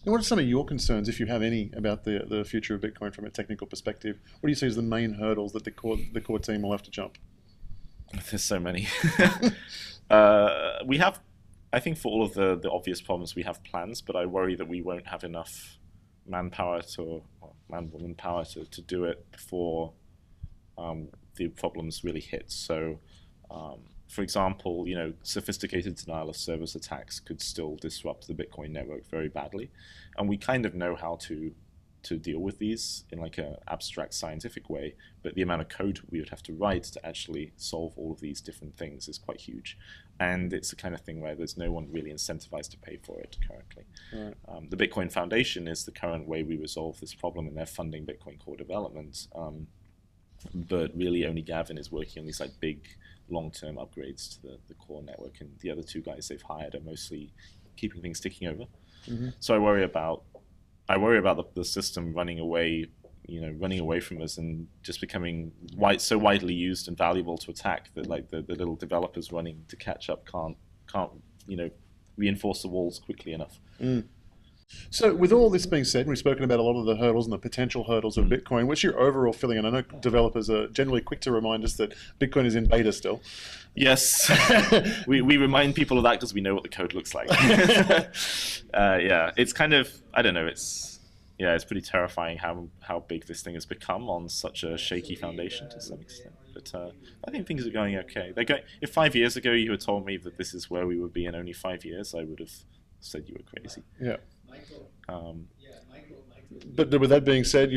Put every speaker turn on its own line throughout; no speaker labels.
And what are some of your concerns, if you have any, about the future of Bitcoin from a technical perspective? What do you see as the main hurdles that the core team will have to jump?
There's so many. We have, I think, for all of the obvious problems, we have plans, but I worry that we won't have enough manpower or man-woman power to do it before the problems really hit. So, for example, sophisticated denial of service attacks could still disrupt the Bitcoin network very badly, and we kind of know how to deal with these in like an abstract scientific way, but the amount of code we would have to write to actually solve all of these different things is quite huge. And it's the kind of thing where there's no one really incentivized to pay for it currently. Right. The Bitcoin Foundation is the current way we resolve this problem, and they're funding Bitcoin core development. But really only Gavin is working on these like big long-term upgrades to the core network, and the other two guys they've hired are mostly keeping things ticking over. Mm-hmm. So I worry about the system running away from us and just becoming so widely used and valuable to attack that like the little developers running to catch up can't reinforce the walls quickly enough. Mm.
So with all this being said, we've spoken about a lot of the hurdles and the potential hurdles of Bitcoin. What's your overall feeling? And I know developers are generally quick to remind us that Bitcoin is in beta still.
Yes, we remind people of that because we know what the code looks like. Yeah, it's kind of, I don't know, it's pretty terrifying how big this thing has become on such a shaky foundation to some extent. But I think things are going okay. If 5 years ago you had told me that this is where we would be in only 5 years, I would have said you were crazy.
Yeah. But with that being said,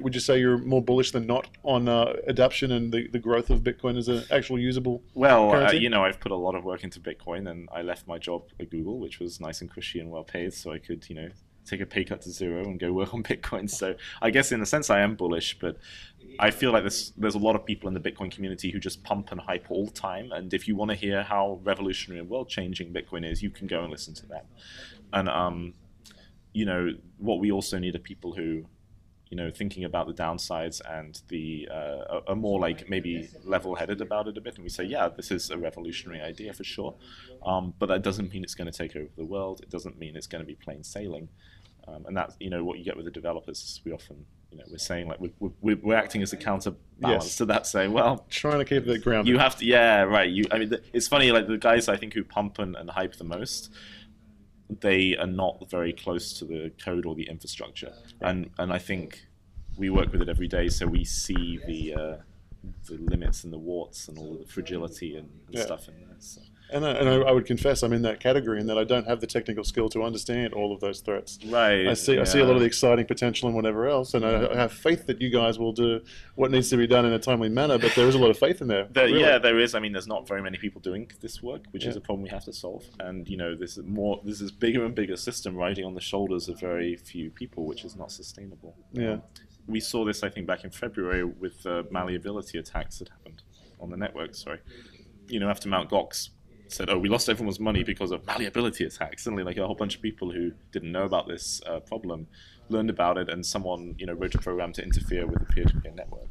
would you say you're more bullish than not on adoption and the growth of Bitcoin as an actual usable currency?
I've put a lot of work into Bitcoin, and I left my job at Google, which was nice and cushy and well paid, so I could, take a pay cut to zero and go work on Bitcoin. So I guess in a sense I am bullish, but I feel like there's a lot of people in the Bitcoin community who just pump and hype all the time, and if you want to hear how revolutionary and world-changing Bitcoin is, you can go and listen to them. And what we also need are people who, thinking about the downsides and are more like maybe level-headed about it a bit, and we say, yeah, this is a revolutionary idea for sure, but that doesn't mean it's going to take over the world. It doesn't mean it's going to be plain sailing, and that's what you get with the developers. We often, we're saying like we're acting as a counterbalance to that, saying, well,
trying to keep it grounded.
You have to, yeah, right. It's funny, like the guys I think who pump and hype the most, they are not very close to the code or the infrastructure, and I think we work with it every day, so we see the limits and the warts and all of the fragility and stuff in there. So.
And I would confess I'm in that category in that I don't have the technical skill to understand all of those threats.
Right.
I see a lot of the exciting potential and whatever else, and I have faith that you guys will do what needs to be done in a timely manner, but there is a lot of faith in there. Really.
Yeah, there is. There's not very many people doing this work, which is a problem we have to solve. And, this is bigger and bigger system riding on the shoulders of very few people, which is not sustainable.
Yeah.
We saw this, I think, back in February with malleability attacks that happened on the network. Sorry. After Mt. Gox said, oh, we lost everyone's money because of malleability attacks. Suddenly, like a whole bunch of people who didn't know about this problem learned about it, and someone, wrote a program to interfere with the peer-to-peer network.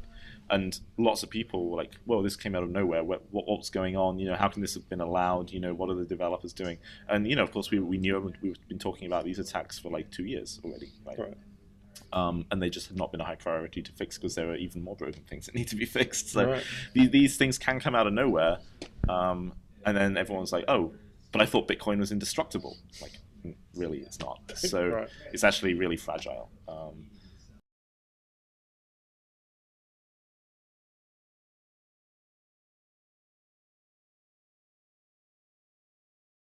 And lots of people were like, well, this came out of nowhere. What's going on? How can this have been allowed? What are the developers doing? And, of course, we knew, we've been talking about these attacks for like 2 years already. Right. And they just had not been a high priority to fix because there are even more broken things that need to be fixed. So these things can come out of nowhere. And then everyone's like, oh, but I thought Bitcoin was indestructible. Like, really, it's not. So it's actually really fragile.